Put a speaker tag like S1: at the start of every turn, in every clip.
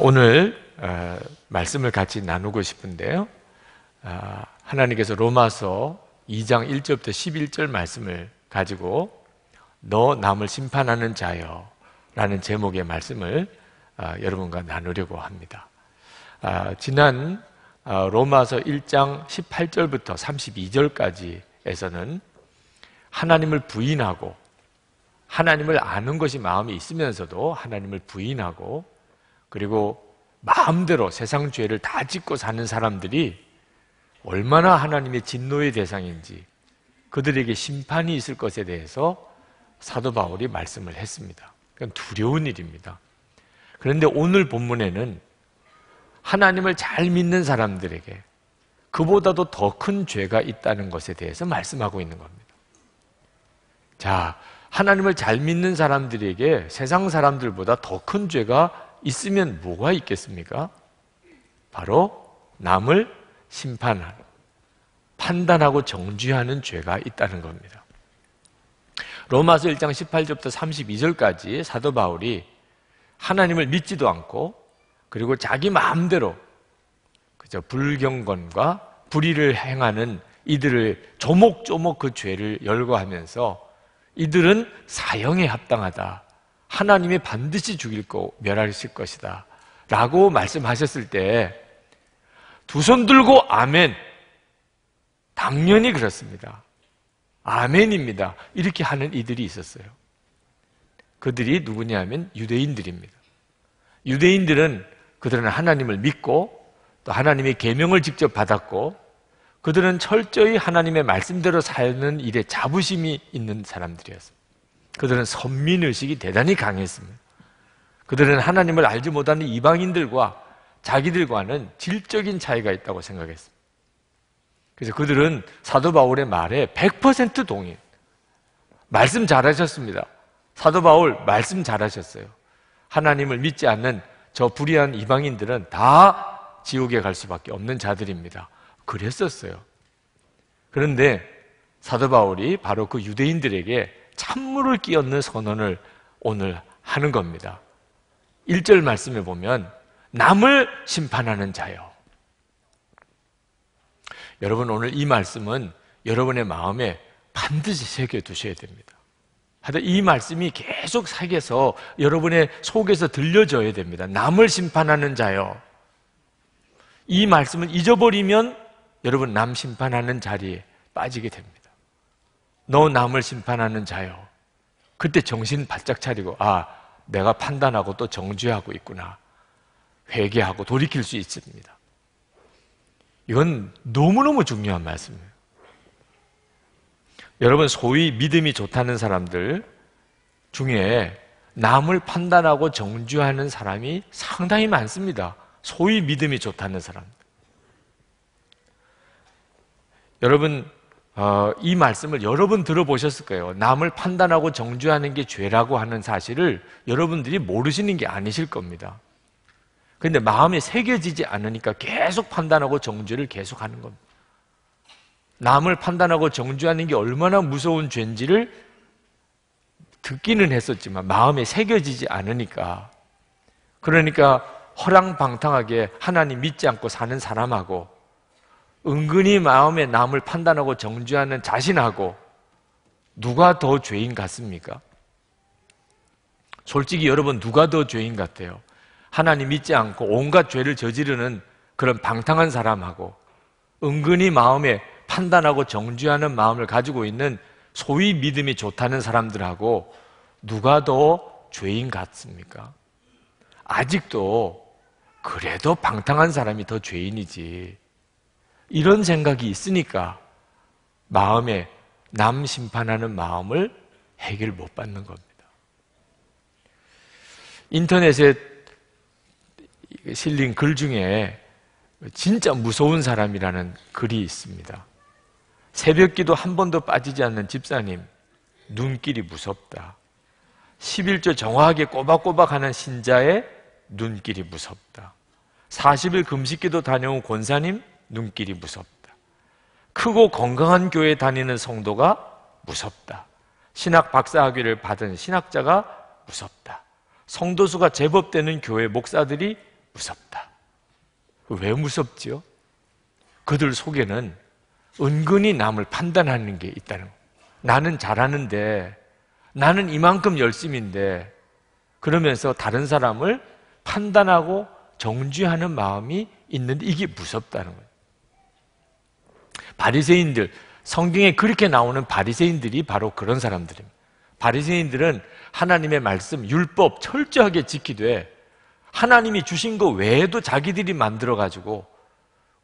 S1: 오늘 말씀을 같이 나누고 싶은데요. 하나님께서 로마서 2장 1절부터 11절 말씀을 가지고 너 남을 심판하는 자여 라는 제목의 말씀을 여러분과 나누려고 합니다. 지난 로마서 1장 18절부터 32절까지에서는 하나님을 부인하고 하나님을 아는 것이 마음에 있으면서도 하나님을 부인하고 그리고 마음대로 세상 죄를 다 짓고 사는 사람들이 얼마나 하나님의 진노의 대상인지 그들에게 심판이 있을 것에 대해서 사도 바울이 말씀을 했습니다. 그건 두려운 일입니다. 그런데 오늘 본문에는 하나님을 잘 믿는 사람들에게 그보다도 더 큰 죄가 있다는 것에 대해서 말씀하고 있는 겁니다. 자, 하나님을 잘 믿는 사람들에게 세상 사람들보다 더 큰 죄가 있으면 뭐가 있겠습니까? 바로 남을 심판하는, 판단하고 정죄하는 죄가 있다는 겁니다. 로마서 1장 18절부터 32절까지 사도 바울이 하나님을 믿지도 않고 그리고 자기 마음대로 불경건과 불의를 행하는 이들을 조목조목 그 죄를 열거하면서 이들은 사형에 합당하다. 하나님이 반드시 죽일 거 멸하실 것이다 라고 말씀하셨을 때 두 손 들고 아멘, 당연히 그렇습니다, 아멘입니다, 이렇게 하는 이들이 있었어요. 그들이 누구냐면 유대인들입니다. 유대인들은 그들은 하나님을 믿고 또 하나님의 계명을 직접 받았고 그들은 철저히 하나님의 말씀대로 사는 일에 자부심이 있는 사람들이었습니다. 그들은 선민의식이 대단히 강했습니다. 그들은 하나님을 알지 못하는 이방인들과 자기들과는 질적인 차이가 있다고 생각했습니다. 그래서 그들은 사도 바울의 말에 100% 동의해요. 말씀 잘하셨습니다. 사도 바울 말씀 잘하셨어요. 하나님을 믿지 않는 저 불의한 이방인들은 다 지옥에 갈 수밖에 없는 자들입니다. 그랬었어요. 그런데 사도 바울이 바로 그 유대인들에게 찬물을 끼얹는 선언을 오늘 하는 겁니다. 1절 말씀에 보면 남을 심판하는 자요. 여러분, 오늘 이 말씀은 여러분의 마음에 반드시 새겨두셔야 됩니다. 하여튼 이 말씀이 계속 새겨서 여러분의 속에서 들려져야 됩니다. 남을 심판하는 자요. 이 말씀을 잊어버리면 여러분 남 심판하는 자리에 빠지게 됩니다. 너 남을 심판하는 자요. 그때 정신 바짝 차리고 내가 판단하고 또 정죄하고 있구나, 회개하고 돌이킬 수 있습니다. 이건 너무너무 중요한 말씀이에요. 여러분, 소위 믿음이 좋다는 사람들 중에 남을 판단하고 정죄하는 사람이 상당히 많습니다. 소위 믿음이 좋다는 사람들. 여러분, 이 말씀을 여러 번 들어보셨을 거예요. 남을 판단하고 정죄하는 게 죄라고 하는 사실을 여러분들이 모르시는 게 아니실 겁니다. 그런데 마음에 새겨지지 않으니까 계속 판단하고 정죄를 계속하는 겁니다. 남을 판단하고 정죄하는 게 얼마나 무서운 죄인지를 듣기는 했었지만 마음에 새겨지지 않으니까, 그러니까 허랑방탕하게 하나님 믿지 않고 사는 사람하고 은근히 마음에 남을 판단하고 정죄하는 자신하고 누가 더 죄인 같습니까? 솔직히 여러분, 누가 더 죄인 같아요? 하나님 믿지 않고 온갖 죄를 저지르는 그런 방탕한 사람하고 은근히 마음에 판단하고 정죄하는 마음을 가지고 있는 소위 믿음이 좋다는 사람들하고 누가 더 죄인 같습니까? 아직도 그래도 방탕한 사람이 더 죄인이지, 이런 생각이 있으니까 마음에 남 심판하는 마음을 해결 못 받는 겁니다. 인터넷에 실린 글 중에 진짜 무서운 사람이라는 글이 있습니다. 새벽기도 한 번도 빠지지 않는 집사님, 눈길이 무섭다. 11조 정확하게 꼬박꼬박 하는 신자의 눈길이 무섭다. 40일 금식기도 다녀온 권사님, 눈길이 무섭다. 크고 건강한 교회 다니는 성도가 무섭다. 신학 박사학위를 받은 신학자가 무섭다. 성도수가 제법 되는 교회 목사들이 무섭다. 왜 무섭지요? 그들 속에는 은근히 남을 판단하는 게 있다는 거예요. 나는 잘하는데, 나는 이만큼 열심인데, 그러면서 다른 사람을 판단하고 정죄하는 마음이 있는데 이게 무섭다는 거예요. 바리새인들, 성경에 그렇게 나오는 바리새인들이 바로 그런 사람들입니다. 바리새인들은 하나님의 말씀, 율법 철저하게 지키되 하나님이 주신 거 외에도 자기들이 만들어가지고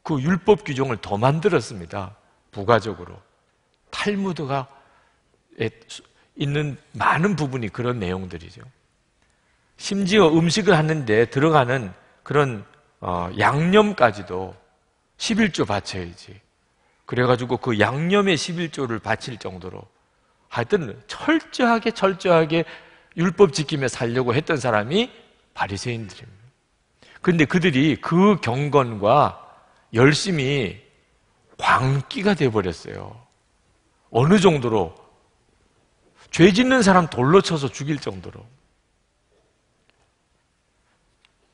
S1: 그 율법 규정을 더 만들었습니다. 부가적으로. 탈무드가 있는 많은 부분이 그런 내용들이죠. 심지어 음식을 하는데 들어가는 그런 양념까지도 11조 바쳐야지. 그래가지고 그 양념에 11조를 바칠 정도로 하여튼 철저하게 율법 지키며 살려고 했던 사람이 바리새인들입니다. 그런데 그들이 그 경건과 열심히 광기가 돼버렸어요. 어느 정도로? 죄 짓는 사람 돌로 쳐서 죽일 정도로.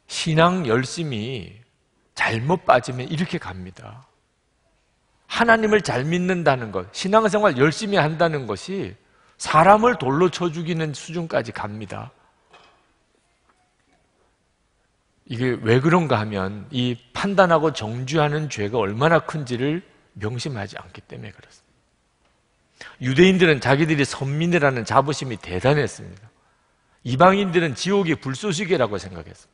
S1: 신앙 열심히 잘못 빠지면 이렇게 갑니다. 하나님을 잘 믿는다는 것, 신앙생활 열심히 한다는 것이 사람을 돌로 쳐 죽이는 수준까지 갑니다. 이게 왜 그런가 하면 이 판단하고 정죄하는 죄가 얼마나 큰지를 명심하지 않기 때문에 그렇습니다. 유대인들은 자기들이 선민이라는 자부심이 대단했습니다. 이방인들은 지옥의 불쏘시개라고 생각했습니다.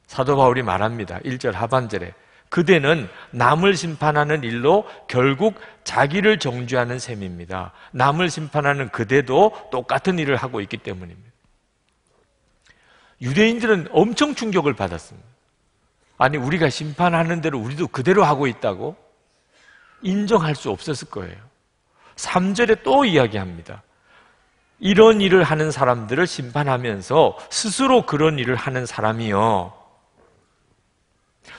S1: 사도 바울이 말합니다. 1절 하반절에 그대는 남을 심판하는 일로 결국 자기를 정죄하는 셈입니다. 남을 심판하는 그대도 똑같은 일을 하고 있기 때문입니다. 유대인들은 엄청 충격을 받았습니다. 아니 우리가 심판하는 대로 우리도 그대로 하고 있다고? 인정할 수 없었을 거예요. 3절에 또 이야기합니다. 이런 일을 하는 사람들을 심판하면서 스스로 그런 일을 하는 사람이요.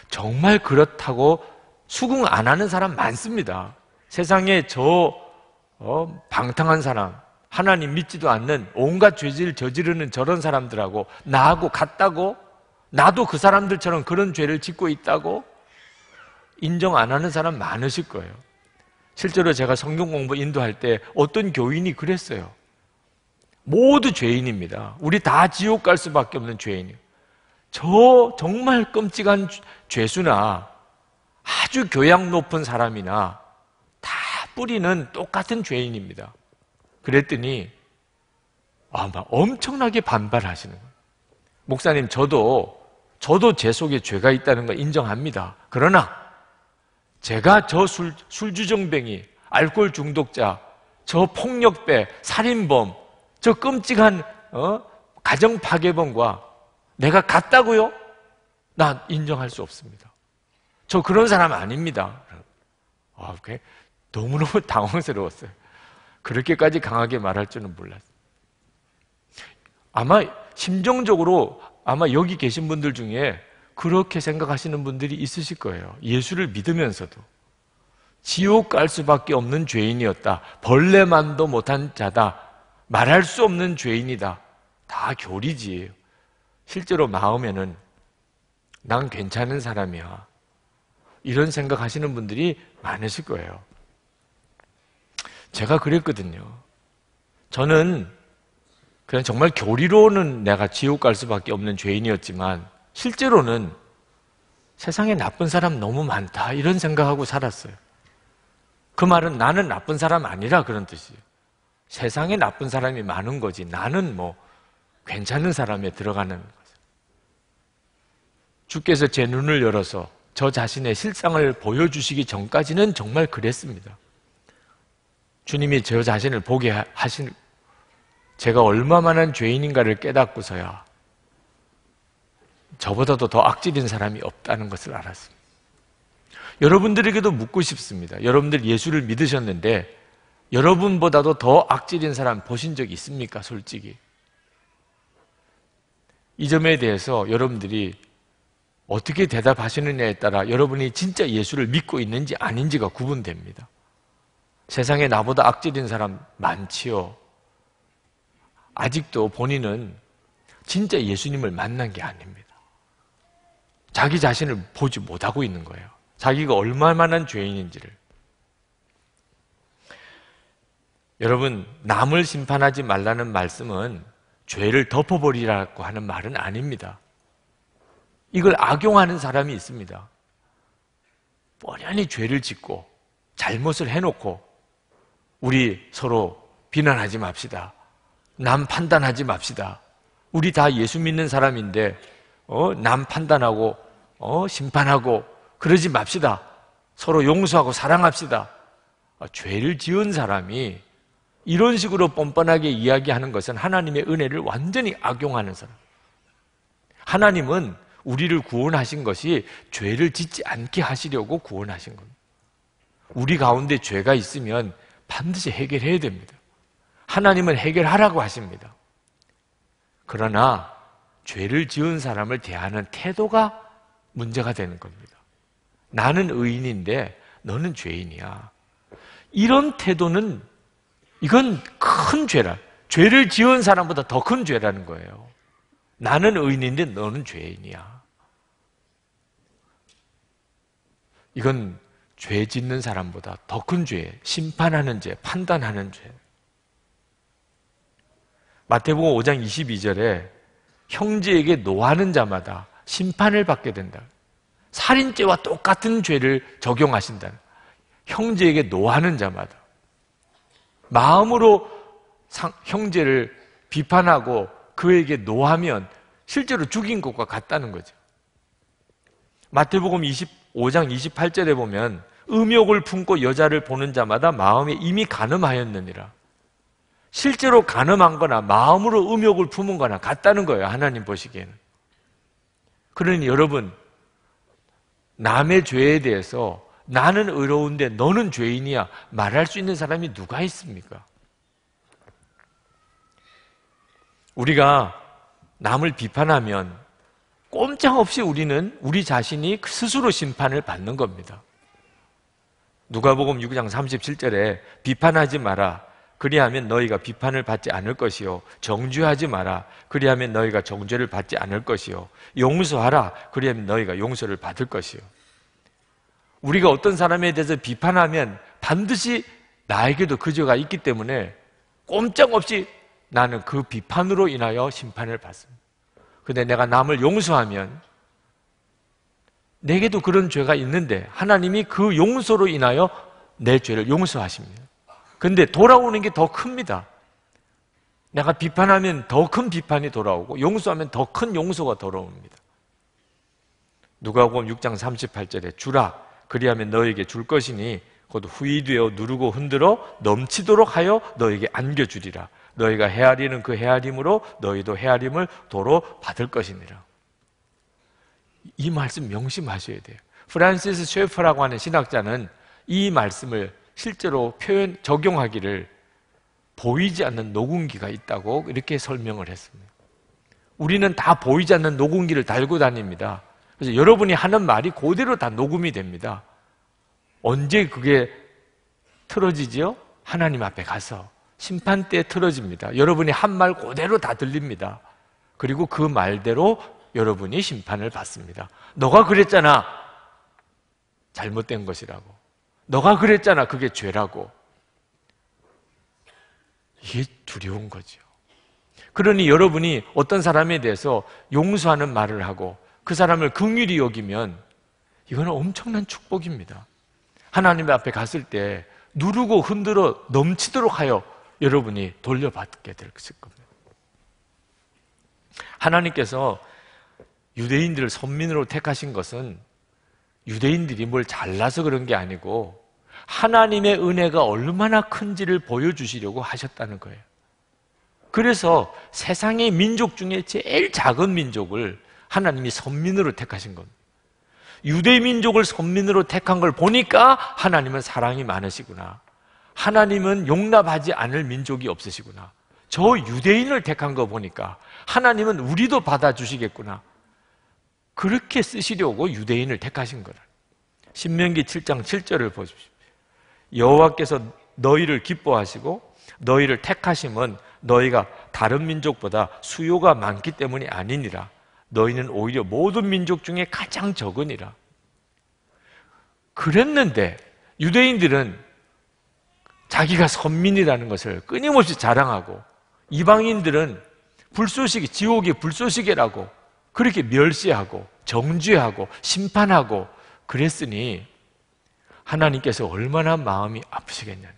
S1: 정말 그렇다고 수긍 안 하는 사람 많습니다. 세상에 방탕한 사람, 하나님 믿지도 않는 온갖 죄질 저지르는 저런 사람들하고 나하고 같다고? 나도 그 사람들처럼 그런 죄를 짓고 있다고? 인정 안 하는 사람 많으실 거예요. 실제로 제가 성경 공부 인도할 때 어떤 교인이 그랬어요. 모두 죄인입니다. 우리 다 지옥 갈 수밖에 없는 죄인이에요. 저 정말 끔찍한 죄수나 아주 교양 높은 사람이나 다 뿌리는 똑같은 죄인입니다. 그랬더니 막 엄청나게 반발하시는 거예요. 목사님 저도 제 속에 죄가 있다는 걸 인정합니다. 그러나 제가 저 술주정뱅이, 알코올 중독자, 저 폭력배, 살인범, 저 끔찍한 가정 파괴범과 내가 같다고요? 나 인정할 수 없습니다. 저 그런 사람 아닙니다. 그게 너무너무 당황스러웠어요. 그렇게까지 강하게 말할 줄은 몰랐어요. 아마 심정적으로 아마 여기 계신 분들 중에 그렇게 생각하시는 분들이 있으실 거예요. 예수를 믿으면서도 지옥 갈 수밖에 없는 죄인이었다. 벌레만도 못한 자다. 말할 수 없는 죄인이다. 다 교리지. 실제로 마음에는 난 괜찮은 사람이야. 이런 생각하시는 분들이 많으실 거예요. 제가 그랬거든요. 저는 그냥 정말 교리로는 내가 지옥 갈 수밖에 없는 죄인이었지만 실제로는 세상에 나쁜 사람 너무 많다 이런 생각하고 살았어요. 그 말은 나는 나쁜 사람 아니라 그런 뜻이에요. 세상에 나쁜 사람이 많은 거지 나는 괜찮은 사람에 들어가는 거죠. 주께서 제 눈을 열어서 저 자신의 실상을 보여주시기 전까지는 정말 그랬습니다. 주님이 저 자신을 보게 하신 제가 얼마만한 죄인인가를 깨닫고서야 저보다도 더 악질인 사람이 없다는 것을 알았습니다. 여러분들에게도 묻고 싶습니다. 여러분들 예수를 믿으셨는데 여러분보다도 더 악질인 사람 보신 적 있습니까? 솔직히. 이 점에 대해서 여러분들이 어떻게 대답하시느냐에 따라 여러분이 진짜 예수를 믿고 있는지 아닌지가 구분됩니다. 세상에 나보다 악질인 사람 많지요. 아직도 본인은 진짜 예수님을 만난 게 아닙니다. 자기 자신을 보지 못하고 있는 거예요. 자기가 얼마만한 죄인인지를. 여러분, 남을 심판하지 말라는 말씀은 죄를 덮어버리라고 하는 말은 아닙니다. 이걸 악용하는 사람이 있습니다. 뻔히 죄를 짓고 잘못을 해놓고 우리 서로 비난하지 맙시다. 남 판단하지 맙시다. 우리 다 예수 믿는 사람인데 남 판단하고 심판하고 그러지 맙시다. 서로 용서하고 사랑합시다. 죄를 지은 사람이 이런 식으로 뻔뻔하게 이야기하는 것은 하나님의 은혜를 완전히 악용하는 사람. 하나님은 우리를 구원하신 것이 죄를 짓지 않게 하시려고 구원하신 겁니다. 우리 가운데 죄가 있으면 반드시 해결해야 됩니다. 하나님은 해결하라고 하십니다. 그러나 죄를 지은 사람을 대하는 태도가 문제가 되는 겁니다. 나는 의인인데 너는 죄인이야. 이런 태도는 이건 큰 죄라. 죄를 지은 사람보다 더 큰 죄라는 거예요. 나는 의인인데 너는 죄인이야. 이건 죄 짓는 사람보다 더 큰 죄, 심판하는 죄, 판단하는 죄. 마태복음 5장 22절에 형제에게 노하는 자마다 심판을 받게 된다. 살인죄와 똑같은 죄를 적용하신다. 형제에게 노하는 자마다. 마음으로 형제를 비판하고 그에게 노하면 실제로 죽인 것과 같다는 거죠. 마태복음 25장 28절에 보면 음욕을 품고 여자를 보는 자마다 마음에 이미 간음하였느니라. 실제로 간음한 거나 마음으로 음욕을 품은 거나 같다는 거예요. 하나님 보시기에는. 그러니 여러분, 남의 죄에 대해서 나는 의로운데 너는 죄인이야 말할 수 있는 사람이 누가 있습니까? 우리가 남을 비판하면 꼼짝없이 우리는 우리 자신이 스스로 심판을 받는 겁니다. 누가복음 6장 37절에 비판하지 마라. 그리하면 너희가 비판을 받지 않을 것이요. 정죄하지 마라. 그리하면 너희가 정죄를 받지 않을 것이요. 용서하라. 그리하면 너희가 용서를 받을 것이요. 우리가 어떤 사람에 대해서 비판하면 반드시 나에게도 그 죄가 있기 때문에 꼼짝없이 나는 그 비판으로 인하여 심판을 받습니다. 근데 내가 남을 용서하면 내게도 그런 죄가 있는데 하나님이 그 용서로 인하여 내 죄를 용서하십니다. 근데 돌아오는 게 더 큽니다. 내가 비판하면 더 큰 비판이 돌아오고 용서하면 더 큰 용서가 돌아옵니다. 누가복음 6장 38절에 주라 그리하면 너에게 줄 것이니 곧 후이되어 누르고 흔들어 넘치도록 하여 너에게 안겨주리라. 너희가 헤아리는 그 헤아림으로 너희도 헤아림을 도로 받을 것이니라. 이 말씀 명심하셔야 돼요. 프란시스 셰퍼라고 하는 신학자는 이 말씀을 실제로 적용하기를 보이지 않는 녹음기가 있다고 이렇게 설명을 했습니다. 우리는 다 보이지 않는 녹음기를 달고 다닙니다. 그래서 여러분이 하는 말이 그대로 다 녹음이 됩니다. 언제 그게 틀어지지요? 하나님 앞에 가서 심판 때 틀어집니다. 여러분이 한 말 그대로 다 들립니다. 그리고 그 말대로 여러분이 심판을 받습니다. 너가 그랬잖아. 잘못된 것이라고. 너가 그랬잖아. 그게 죄라고. 이게 두려운 거죠. 그러니 여러분이 어떤 사람에 대해서 용서하는 말을 하고 그 사람을 긍휼히 여기면 이거는 엄청난 축복입니다. 하나님 앞에 갔을 때 누르고 흔들어 넘치도록 하여 여러분이 돌려받게 될 겁니다. 하나님께서 유대인들을 선민으로 택하신 것은 유대인들이 뭘 잘나서 그런 게 아니고 하나님의 은혜가 얼마나 큰지를 보여주시려고 하셨다는 거예요. 그래서 세상의 민족 중에 제일 작은 민족을 하나님이 선민으로 택하신 겁니다. 유대 민족을 선민으로 택한 걸 보니까 하나님은 사랑이 많으시구나. 하나님은 용납하지 않을 민족이 없으시구나. 저 유대인을 택한 거 보니까 하나님은 우리도 받아주시겠구나. 그렇게 쓰시려고 유대인을 택하신 거라. 신명기 7장 7절을 보십시오. 여호와께서 너희를 기뻐하시고 너희를 택하심은 너희가 다른 민족보다 수요가 많기 때문이 아니니라. 너희는 오히려 모든 민족 중에 가장 적으니라. 그랬는데 유대인들은 자기가 선민이라는 것을 끊임없이 자랑하고, 이방인들은 불쏘시개, 지옥의 불쏘시개라고 그렇게 멸시하고 정죄하고 심판하고 그랬으니 하나님께서 얼마나 마음이 아프시겠냐.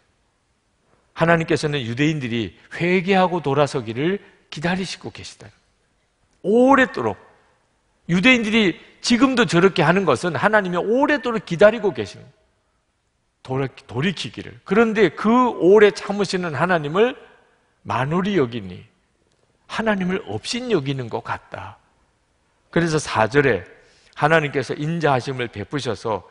S1: 하나님께서는 유대인들이 회개하고 돌아서기를 기다리시고 계시다. 오랫도록 유대인들이 지금도 저렇게 하는 것은 하나님이 오랫도록 기다리고 계시는, 돌이키기를. 그런데 그 오래 참으시는 하나님을 만홀히 여기니 하나님을 없인 여기는 것 같다. 그래서 4절에 하나님께서 인자하심을 베푸셔서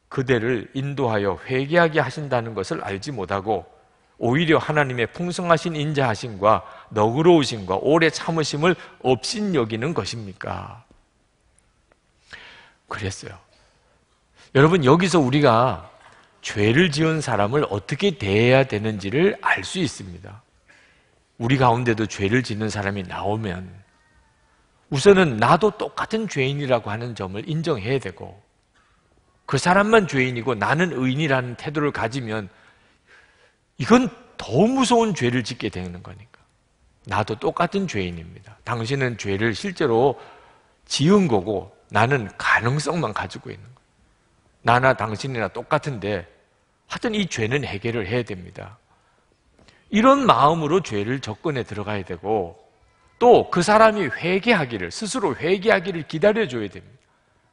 S1: 그대를 인도하여 회개하게 하신다는 것을 알지 못하고 오히려 하나님의 풍성하신 인자하심과 너그러우심과 오래 참으심을 없인 여기는 것입니까? 그랬어요. 여러분, 여기서 우리가 죄를 지은 사람을 어떻게 대해야 되는지를 알 수 있습니다. 우리 가운데도 죄를 짓는 사람이 나오면 우선은 나도 똑같은 죄인이라고 하는 점을 인정해야 되고, 그 사람만 죄인이고 나는 의인이라는 태도를 가지면 이건 더 무서운 죄를 짓게 되는 거니까. 나도 똑같은 죄인입니다. 당신은 죄를 실제로 지은 거고 나는 가능성만 가지고 있는 거예요. 나나 당신이나 똑같은데 하여튼 이 죄는 해결을 해야 됩니다. 이런 마음으로 죄를 접근해 들어가야 되고, 또 그 사람이 회개하기를, 스스로 회개하기를 기다려줘야 됩니다.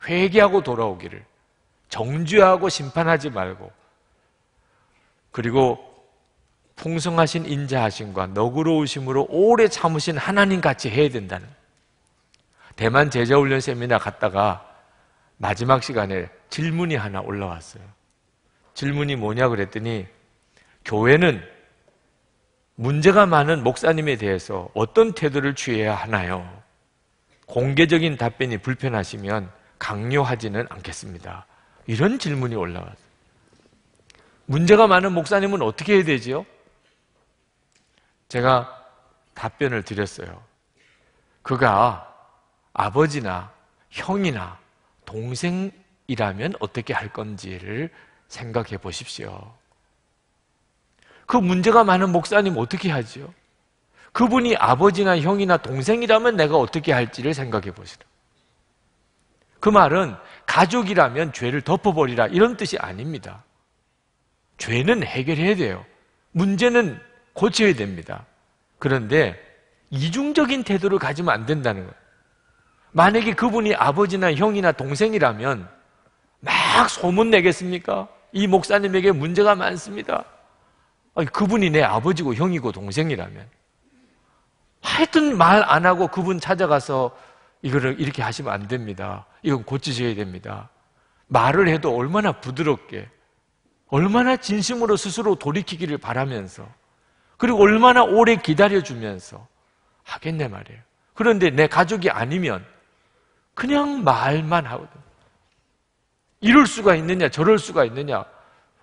S1: 회개하고 돌아오기를. 정죄하고 심판하지 말고, 그리고 풍성하신 인자하심과 너그러우심으로 오래 참으신 하나님같이 해야 된다는. 대만 제자훈련 세미나 갔다가 마지막 시간에 질문이 하나 올라왔어요. 질문이 뭐냐 그랬더니, 교회는 문제가 많은 목사님에 대해서 어떤 태도를 취해야 하나요? 공개적인 답변이 불편하시면 강요하지는 않겠습니다. 이런 질문이 올라왔어요. 문제가 많은 목사님은 어떻게 해야 되지요? 제가 답변을 드렸어요. 그가 아버지나 형이나 동생이라면 어떻게 할 건지를 생각해 보십시오. 그 문제가 많은 목사님 어떻게 하지요? 그분이 아버지나 형이나 동생이라면 내가 어떻게 할지를 생각해 보시라. 그 말은 가족이라면 죄를 덮어버리라 이런 뜻이 아닙니다. 죄는 해결해야 돼요. 문제는 고쳐야 됩니다. 그런데 이중적인 태도를 가지면 안 된다는 거예요. 만약에 그분이 아버지나 형이나 동생이라면 막 소문 내겠습니까? 이 목사님에게 문제가 많습니다. 아니, 그분이 내 아버지고 형이고 동생이라면 하여튼 말 안 하고 그분 찾아가서 이거를 이렇게 하시면 안 됩니다. 이건 고치셔야 됩니다. 말을 해도 얼마나 부드럽게, 얼마나 진심으로 스스로 돌이키기를 바라면서, 그리고 얼마나 오래 기다려주면서 하겠네 말이에요. 그런데 내 가족이 아니면 그냥 말만 하거든. 이럴 수가 있느냐 저럴 수가 있느냐,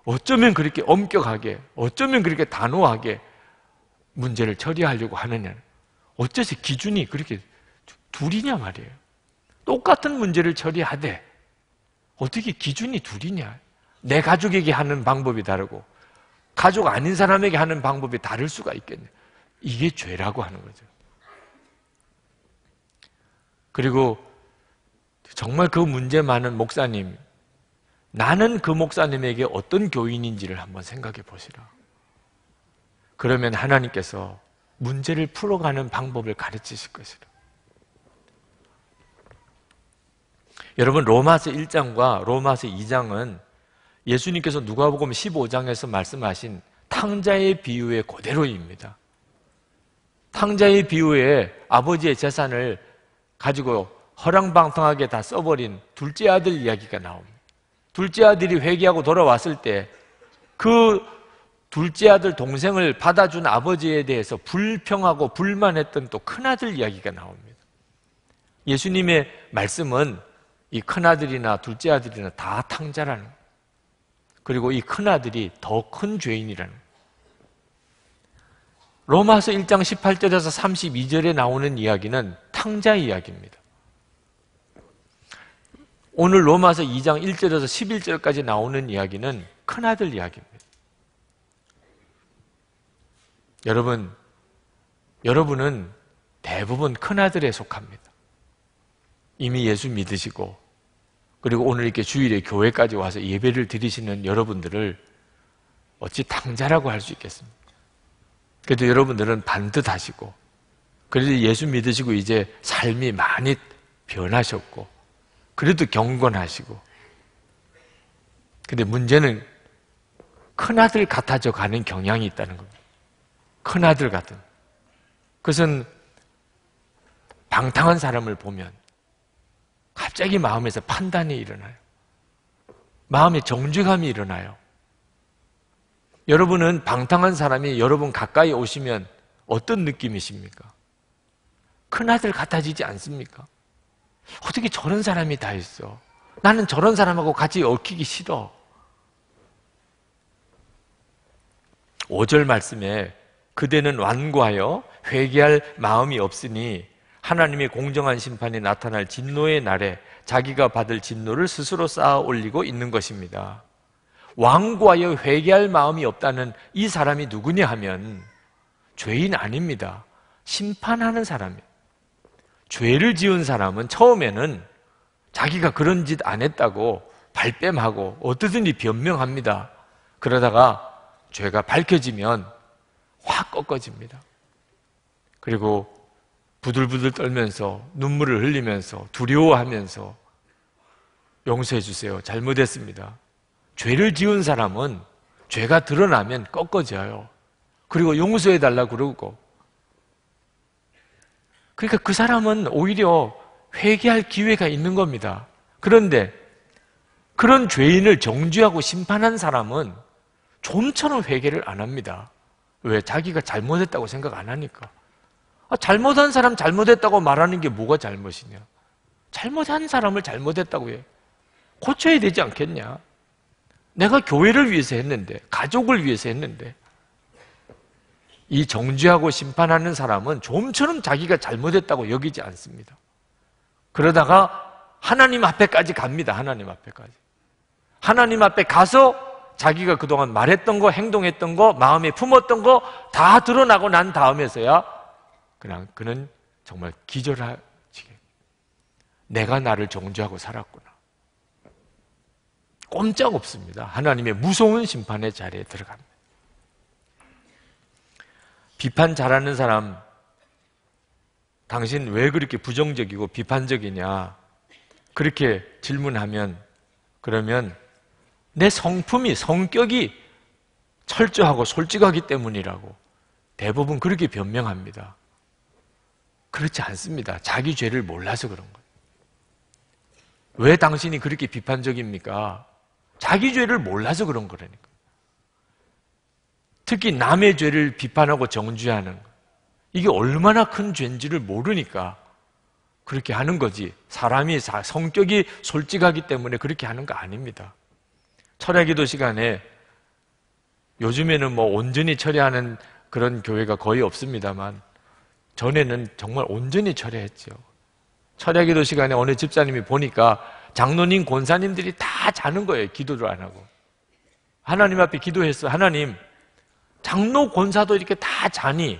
S1: 어쩌면 그렇게 엄격하게, 어쩌면 그렇게 단호하게 문제를 처리하려고 하느냐. 어째서 기준이 그렇게 둘이냐 말이에요. 똑같은 문제를 처리하되 어떻게 기준이 둘이냐. 내 가족에게 하는 방법이 다르고 가족 아닌 사람에게 하는 방법이 다를 수가 있겠네. 이게 죄라고 하는 거죠. 그리고 정말 그 문제 많은 목사님, 나는 그 목사님에게 어떤 교인인지를 한번 생각해 보시라. 그러면 하나님께서 문제를 풀어가는 방법을 가르치실 것이라. 여러분, 로마서 1장과 로마서 2장은 예수님께서 누가복음 15장에서 말씀하신 탕자의 비유의 그대로입니다. 탕자의 비유에 아버지의 재산을 가지고 허랑방탕하게 다 써버린 둘째 아들 이야기가 나옵니다. 둘째 아들이 회개하고 돌아왔을 때 그 둘째 아들 동생을 받아준 아버지에 대해서 불평하고 불만했던 또 큰아들 이야기가 나옵니다. 예수님의 말씀은 이 큰아들이나 둘째 아들이나 다 탕자라는 거예요. 그리고 이 큰아들이 더 큰 죄인이라는 거예요. 로마서 1장 18절에서 32절에 나오는 이야기는 탕자 이야기입니다. 오늘 로마서 2장 1절에서 11절까지 나오는 이야기는 큰아들 이야기입니다. 여러분은 대부분 큰아들에 속합니다. 이미 예수 믿으시고 그리고 오늘 이렇게 주일에 교회까지 와서 예배를 드리시는 여러분들을 어찌 탕자라고 할 수 있겠습니까? 그래도 여러분들은 반듯하시고 그래도 예수 믿으시고 이제 삶이 많이 변하셨고 그래도 경건하시고 근데 문제는 큰아들 같아져 가는 경향이 있다는 겁니다. 큰아들 같은. 그것은 방탕한 사람을 보면 갑자기 마음에서 판단이 일어나요. 마음에 정죄감이 일어나요. 여러분은 방탕한 사람이 여러분 가까이 오시면 어떤 느낌이십니까? 큰아들 같아지지 않습니까? 어떻게 저런 사람이 다 있어? 나는 저런 사람하고 같이 얽히기 싫어. 5절 말씀에 그대는 완고하여 회개할 마음이 없으니 하나님의 공정한 심판이 나타날 진노의 날에 자기가 받을 진노를 스스로 쌓아 올리고 있는 것입니다. 완고하여 회개할 마음이 없다는 이 사람이 누구냐 하면 죄인 아닙니다. 심판하는 사람이에요. 죄를 지은 사람은 처음에는 자기가 그런 짓 안 했다고 발뺌하고 어떻든지 변명합니다. 그러다가 죄가 밝혀지면 확 꺾어집니다. 그리고 부들부들 떨면서 눈물을 흘리면서 두려워하면서 용서해 주세요. 잘못했습니다. 죄를 지은 사람은 죄가 드러나면 꺾어져요. 그리고 용서해 달라고 그러고 그러니까 그 사람은 오히려 회개할 기회가 있는 겁니다. 그런데 그런 죄인을 정죄하고 심판한 사람은 좀처럼 회개를 안 합니다. 왜? 자기가 잘못했다고 생각 안 하니까. 잘못한 사람 잘못했다고 말하는 게 뭐가 잘못이냐? 잘못한 사람을 잘못했다고 해. 고쳐야 되지 않겠냐? 내가 교회를 위해서 했는데, 가족을 위해서 했는데. 이 정죄하고 심판하는 사람은 좀처럼 자기가 잘못했다고 여기지 않습니다. 그러다가 하나님 앞에까지 갑니다. 하나님 앞에까지. 하나님 앞에 가서 자기가 그동안 말했던 거, 행동했던 거, 마음에 품었던 거 다 드러나고 난 다음에서야 그냥 그는 정말 기절하지게 내가 나를 정죄하고 살았구나. 꼼짝없습니다. 하나님의 무서운 심판의 자리에 들어갑니다. 비판 잘하는 사람, 당신 왜 그렇게 부정적이고 비판적이냐? 그렇게 질문하면 그러면 내 성격이 철저하고 솔직하기 때문이라고 대부분 그렇게 변명합니다. 그렇지 않습니다. 자기 죄를 몰라서 그런 거예요. 왜 당신이 그렇게 비판적입니까? 자기 죄를 몰라서 그런 거라니까. 특히 남의 죄를 비판하고 정죄하는 거. 이게 얼마나 큰 죄인지를 모르니까 그렇게 하는 거지. 사람이 성격이 솔직하기 때문에 그렇게 하는 거 아닙니다. 철야기도 시간에 요즘에는 뭐 온전히 철야하는 그런 교회가 거의 없습니다만 전에는 정말 온전히 철야했죠. 철야기도 시간에 어느 집사님이 보니까 장로님, 권사님들이 다 자는 거예요. 기도를 안 하고. 하나님 앞에 기도했어요. 하나님, 장로, 권사도 이렇게 다 자니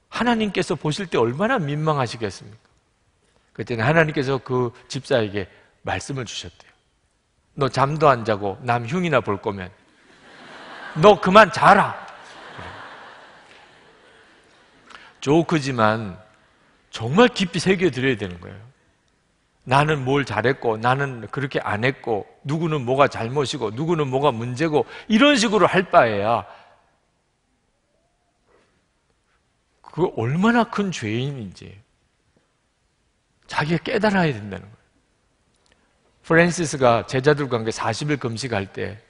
S1: 하나님께서 보실 때 얼마나 민망하시겠습니까? 그때는 하나님께서 그 집사에게 말씀을 주셨대요. 너 잠도 안 자고 남 흉이나 볼 거면 너 그만 자라. 조크지만 정말 깊이 새겨드려야 되는 거예요. 나는 뭘 잘했고 나는 그렇게 안 했고 누구는 뭐가 잘못이고 누구는 뭐가 문제고 이런 식으로 할 바에야 그거 얼마나 큰 죄인인지 자기가 깨달아야 된다는 거예요. 프란시스가 제자들과 함께 40일 금식할 때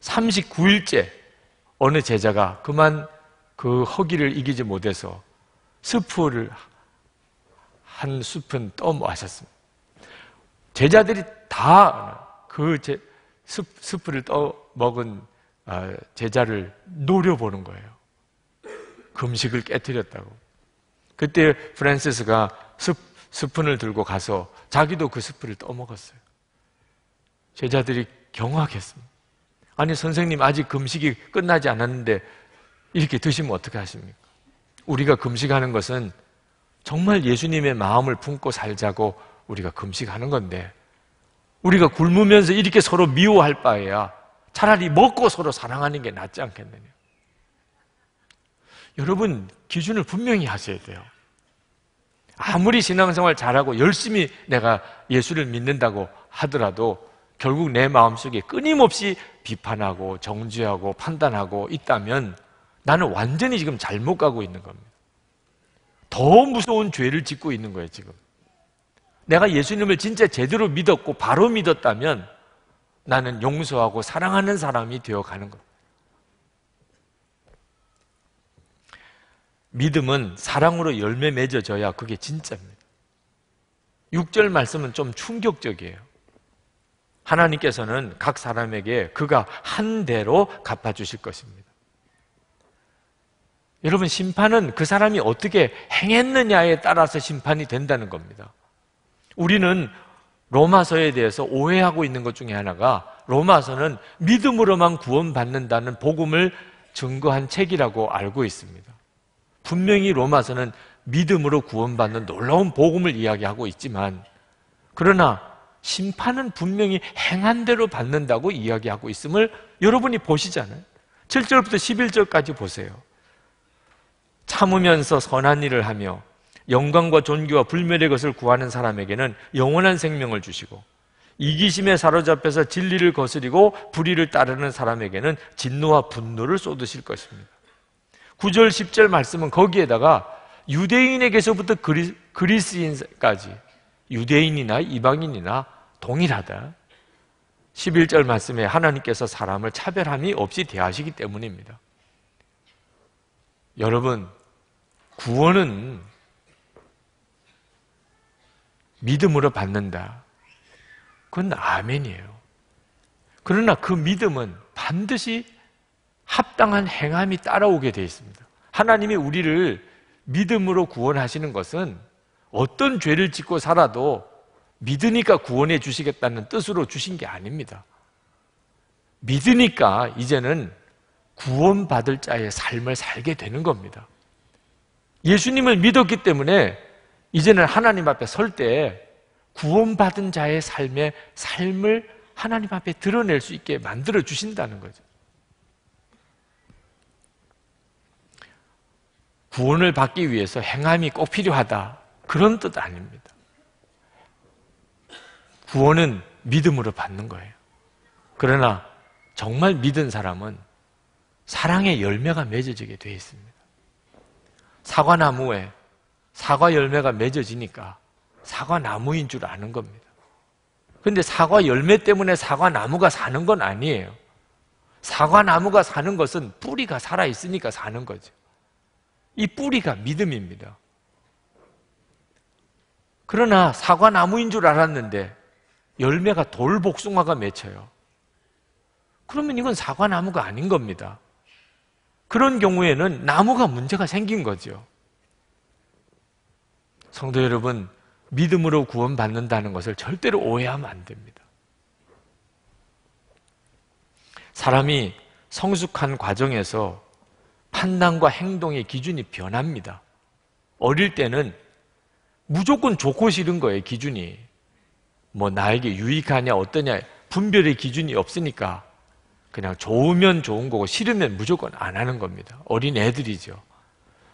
S1: 39일째 어느 제자가 그만 그 허기를 이기지 못해서 스프를 한 스푼 떠 마셨습니다. 제자들이 다 그 스프를 떠 먹은 제자를 노려보는 거예요. 금식을 깨뜨렸다고. 그때 프란시스가 스푼을 들고 가서 자기도 그 스푼을 떠먹었어요. 제자들이 경악했습니다. 아니 선생님 아직 금식이 끝나지 않았는데 이렇게 드시면 어떻게 하십니까? 우리가 금식하는 것은 정말 예수님의 마음을 품고 살자고 우리가 금식하는 건데 우리가 굶으면서 이렇게 서로 미워할 바에야 차라리 먹고 서로 사랑하는 게 낫지 않겠느냐. 여러분 기준을 분명히 하셔야 돼요. 아무리 신앙생활 잘하고 열심히 내가 예수를 믿는다고 하더라도 결국 내 마음속에 끊임없이 비판하고 정죄하고 판단하고 있다면 나는 완전히 지금 잘못 가고 있는 겁니다. 더 무서운 죄를 짓고 있는 거예요 지금. 내가 예수님을 진짜 제대로 믿었고 바로 믿었다면 나는 용서하고 사랑하는 사람이 되어가는 겁니다. 믿음은 사랑으로 열매 맺어져야 그게 진짜입니다. 6절 말씀은 좀 충격적이에요. 하나님께서는 각 사람에게 그가 한 대로 갚아주실 것입니다. 여러분 심판은 그 사람이 어떻게 행했느냐에 따라서 심판이 된다는 겁니다. 우리는 로마서에 대해서 오해하고 있는 것 중에 하나가 로마서는 믿음으로만 구원받는다는 복음을 증거한 책이라고 알고 있습니다. 분명히 로마서는 믿음으로 구원받는 놀라운 복음을 이야기하고 있지만 그러나 심판은 분명히 행한 대로 받는다고 이야기하고 있음을 여러분이 보시잖아요. 7절부터 11절까지 보세요. 참으면서 선한 일을 하며 영광과 존귀와 불멸의 것을 구하는 사람에게는 영원한 생명을 주시고 이기심에 사로잡혀서 진리를 거스리고 불의를 따르는 사람에게는 진노와 분노를 쏟으실 것입니다. 9절 10절 말씀은 거기에다가 유대인에게서부터 그리스인까지 유대인이나 이방인이나 동일하다. 11절 말씀에 하나님께서 사람을 차별함이 없이 대하시기 때문입니다. 여러분 구원은 믿음으로 받는다. 그건 아멘이에요. 그러나 그 믿음은 반드시 합당한 행함이 따라오게 되어 있습니다. 하나님이 우리를 믿음으로 구원하시는 것은 어떤 죄를 짓고 살아도 믿으니까 구원해 주시겠다는 뜻으로 주신 게 아닙니다. 믿으니까 이제는 구원받을 자의 삶을 살게 되는 겁니다. 예수님을 믿었기 때문에 이제는 하나님 앞에 설 때 구원받은 자의 삶을 하나님 앞에 드러낼 수 있게 만들어 주신다는 거죠. 구원을 받기 위해서 행함이 꼭 필요하다. 그런 뜻 아닙니다. 구원은 믿음으로 받는 거예요. 그러나 정말 믿은 사람은 사랑의 열매가 맺어지게 되어 있습니다. 사과나무에 사과 열매가 맺어지니까 사과나무인 줄 아는 겁니다. 그런데 사과 열매 때문에 사과나무가 사는 건 아니에요. 사과나무가 사는 것은 뿌리가 살아있으니까 사는 거죠. 이 뿌리가 믿음입니다. 그러나 사과나무인 줄 알았는데 열매가 돌복숭아가 맺혀요. 그러면 이건 사과나무가 아닌 겁니다. 그런 경우에는 나무가 문제가 생긴 거죠. 성도 여러분, 믿음으로 구원받는다는 것을 절대로 오해하면 안 됩니다. 사람이 성숙한 과정에서 판단과 행동의 기준이 변합니다. 어릴 때는 무조건 좋고 싫은 거예요, 기준이. 뭐 나에게 유익하냐 어떠냐 분별의 기준이 없으니까 그냥 좋으면 좋은 거고 싫으면 무조건 안 하는 겁니다. 어린 애들이죠.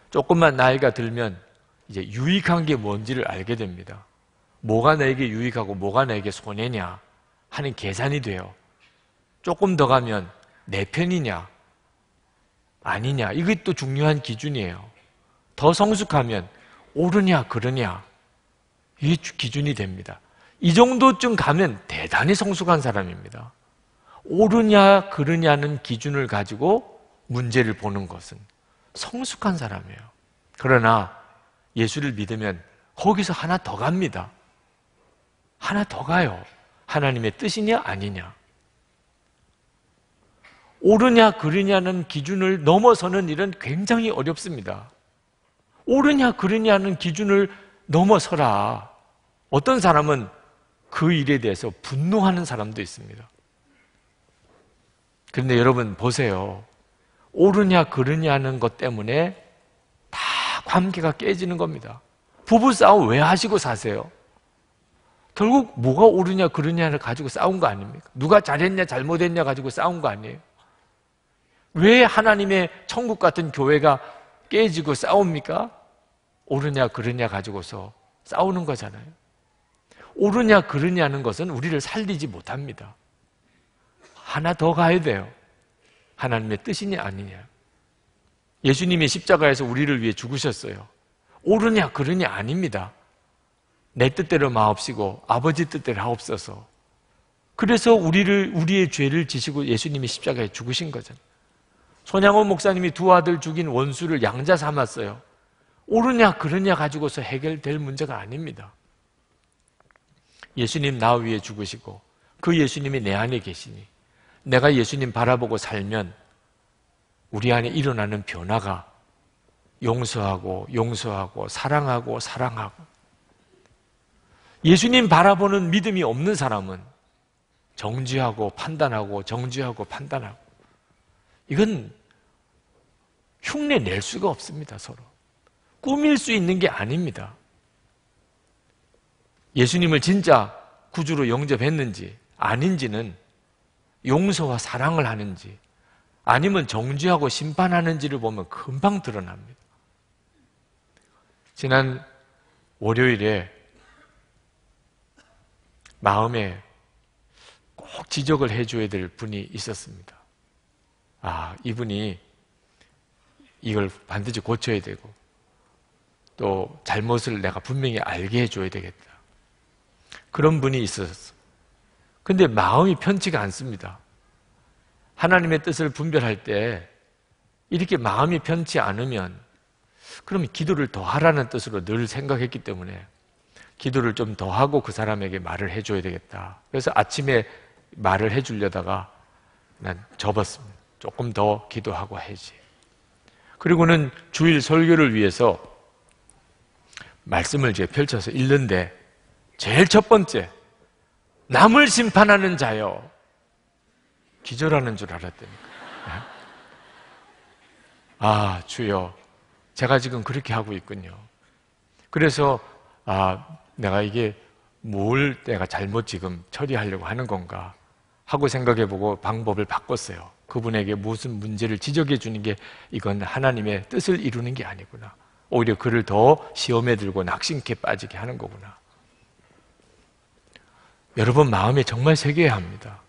S1: 조금만 나이가 들면 이제 유익한 게 뭔지를 알게 됩니다. 뭐가 나에게 유익하고 뭐가 나에게 손해냐 하는 계산이 돼요. 조금 더 가면 내 편이냐 아니냐 이게 또 중요한 기준이에요. 더 성숙하면 옳으냐 그르냐 이게 기준이 됩니다. 이 정도쯤 가면 대단히 성숙한 사람입니다. 옳으냐 그르냐는 기준을 가지고 문제를 보는 것은 성숙한 사람이에요. 그러나 예수를 믿으면 거기서 하나 더 갑니다. 하나 더 가요. 하나님의 뜻이냐 아니냐. 옳으냐 그르냐는 기준을 넘어서는 일은 굉장히 어렵습니다. 옳으냐 그르냐는 기준을 넘어서라. 어떤 사람은 그 일에 대해서 분노하는 사람도 있습니다. 그런데 여러분 보세요. 옳으냐 그르냐는 것 때문에 다 관계가 깨지는 겁니다. 부부싸움 왜 하시고 사세요? 결국 뭐가 옳으냐 그르냐를 가지고 싸운 거 아닙니까? 누가 잘했냐 잘못했냐 가지고 싸운 거 아니에요? 왜 하나님의 천국 같은 교회가 깨지고 싸웁니까? 옳으냐 그르냐 가지고서 싸우는 거잖아요. 옳으냐 그르냐는 것은 우리를 살리지 못합니다. 하나 더 가야 돼요. 하나님의 뜻이냐 아니냐. 예수님이 십자가에서 우리를 위해 죽으셨어요. 옳으냐 그르냐 아닙니다. 내 뜻대로 마옵시고 아버지 뜻대로 하옵소서. 그래서 우리의 죄를 지시고 예수님이 십자가에 죽으신 거잖아요. 손양원 목사님이 두 아들 죽인 원수를 양자 삼았어요. 옳으냐 그르냐 가지고서 해결될 문제가 아닙니다. 예수님 나 위에 죽으시고 그 예수님이 내 안에 계시니 내가 예수님 바라보고 살면 우리 안에 일어나는 변화가 용서하고 용서하고 사랑하고 사랑하고. 예수님 바라보는 믿음이 없는 사람은 정죄하고 판단하고 정죄하고 판단하고. 이건 흉내 낼 수가 없습니다. 서로 꾸밀 수 있는 게 아닙니다. 예수님을 진짜 구주로 영접했는지 아닌지는 용서와 사랑을 하는지 아니면 정죄하고 심판하는지를 보면 금방 드러납니다. 지난 월요일에 마음에 꼭 지적을 해줘야 될 분이 있었습니다. 이분이 이걸 반드시 고쳐야 되고 또 잘못을 내가 분명히 알게 해줘야 되겠다. 그런 분이 있었어요. 근데 마음이 편치가 않습니다. 하나님의 뜻을 분별할 때 이렇게 마음이 편치 않으면 그럼 기도를 더 하라는 뜻으로 늘 생각했기 때문에 기도를 좀 더 하고 그 사람에게 말을 해줘야 되겠다. 그래서 아침에 말을 해주려다가 난 접었습니다. 조금 더 기도하고 해야지. 그리고는 주일 설교를 위해서 말씀을 이제 펼쳐서 읽는데 제일 첫 번째, 남을 심판하는 자여. 기절하는 줄 알았다니까. 주여, 제가 지금 그렇게 하고 있군요. 그래서 내가 이게 뭘 내가 잘못 지금 처리하려고 하는 건가 하고 생각해보고 방법을 바꿨어요. 그분에게 무슨 문제를 지적해 주는 게 이건 하나님의 뜻을 이루는 게 아니구나. 오히려 그를 더 시험에 들고 낙심케 빠지게 하는 거구나. 여러분 마음에 정말 새겨야 합니다.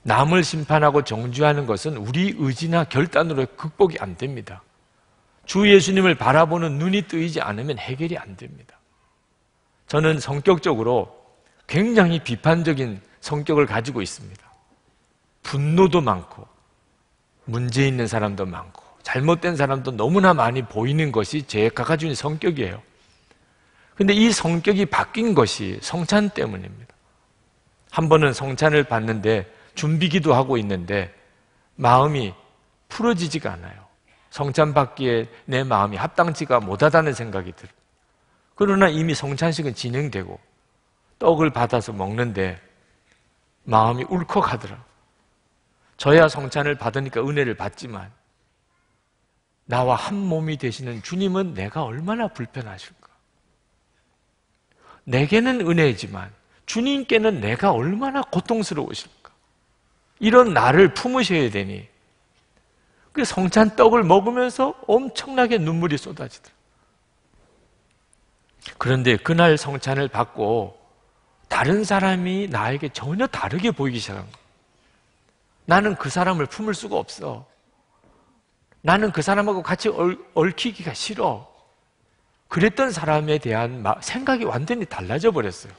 S1: 남을 심판하고 정죄하는 것은 우리 의지나 결단으로 극복이 안 됩니다. 주 예수님을 바라보는 눈이 뜨이지 않으면 해결이 안 됩니다. 저는 성격적으로 굉장히 비판적인 성격을 가지고 있습니다. 분노도 많고 문제 있는 사람도 많고 잘못된 사람도 너무나 많이 보이는 것이 제가 가지고 있는 성격이에요. 그런데 이 성격이 바뀐 것이 성찬 때문입니다. 한 번은 성찬을 받는데 준비기도 하고 있는데 마음이 풀어지지가 않아요. 성찬 받기에 내 마음이 합당치가 못하다는 생각이 들어요. 그러나 이미 성찬식은 진행되고 떡을 받아서 먹는데 마음이 울컥하더라. 저야 성찬을 받으니까 은혜를 받지만 나와 한 몸이 되시는 주님은 내가 얼마나 불편하실까? 내게는 은혜지만 주님께는 내가 얼마나 고통스러우실까? 이런 나를 품으셔야 되니 그 성찬 떡을 먹으면서 엄청나게 눈물이 쏟아지더라. 그런데 그날 성찬을 받고 다른 사람이 나에게 전혀 다르게 보이기 시작한 거야. 나는 그 사람을 품을 수가 없어. 나는 그 사람하고 같이 얽히기가 싫어. 그랬던 사람에 대한 생각이 완전히 달라져 버렸어요.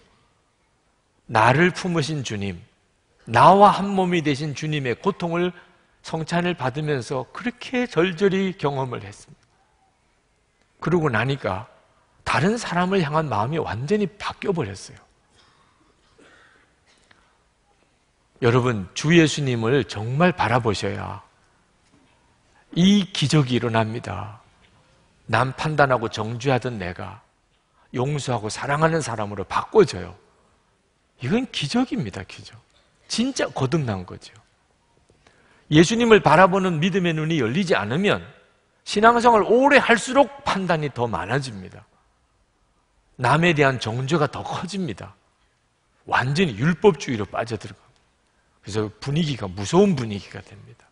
S1: 나를 품으신 주님, 나와 한 몸이 되신 주님의 고통을 성찬을 받으면서 그렇게 절절히 경험을 했습니다. 그러고 나니까 다른 사람을 향한 마음이 완전히 바뀌어 버렸어요. 여러분, 주 예수님을 정말 바라보셔야 이 기적이 일어납니다. 남 판단하고 정죄하던 내가 용서하고 사랑하는 사람으로 바꿔져요. 이건 기적입니다, 기적. 진짜 거듭난 거죠. 예수님을 바라보는 믿음의 눈이 열리지 않으면 신앙생활을 오래 할수록 판단이 더 많아집니다. 남에 대한 정죄가 더 커집니다. 완전히 율법주의로 빠져들어갑니다. 그래서 분위기가 무서운 분위기가 됩니다.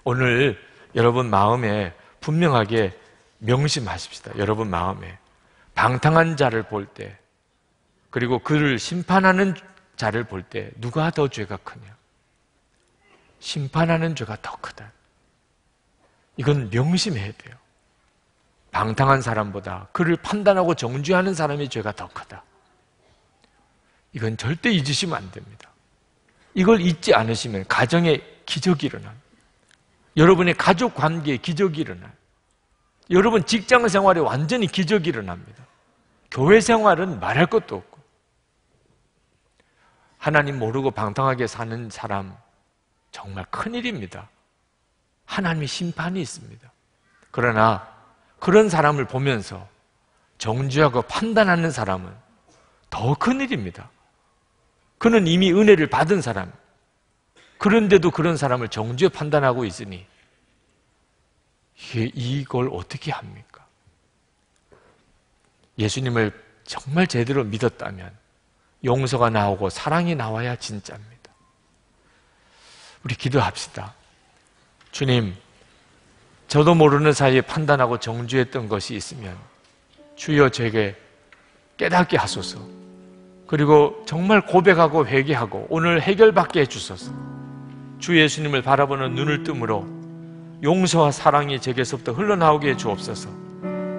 S1: 오늘 여러분 마음에 분명하게 명심하십시다. 여러분 마음에 방탕한 자를 볼 때, 그리고 그를 심판하는 자를 볼 때 누가 더 죄가 크냐? 심판하는 죄가 더 크다. 이건 명심해야 돼요. 방탕한 사람보다 그를 판단하고 정죄하는 사람의 죄가 더 크다. 이건 절대 잊으시면 안 됩니다. 이걸 잊지 않으시면 가정에 기적이 일어납니다. 여러분의 가족 관계에 기적이 일어나요. 여러분 직장 생활에 완전히 기적이 일어납니다. 교회 생활은 말할 것도 없고. 하나님 모르고 방탕하게 사는 사람 정말 큰일입니다. 하나님의 심판이 있습니다. 그러나 그런 사람을 보면서 정죄하고 판단하는 사람은 더 큰일입니다. 그는 이미 은혜를 받은 사람, 그런데도 그런 사람을 정죄 판단하고 있으니 이걸 어떻게 합니까? 예수님을 정말 제대로 믿었다면 용서가 나오고 사랑이 나와야 진짜입니다. 우리 기도합시다. 주님, 저도 모르는 사이에 판단하고 정죄했던 것이 있으면 주여 제게 깨닫게 하소서. 그리고 정말 고백하고 회개하고 오늘 해결받게 해주소서. 주 예수님을 바라보는 눈을 뜸으로 용서와 사랑이 제게서부터 흘러나오게 해 주옵소서.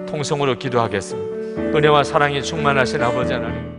S1: 통성으로 기도하겠습니다. 은혜와 사랑이 충만하신 아버지 하나님,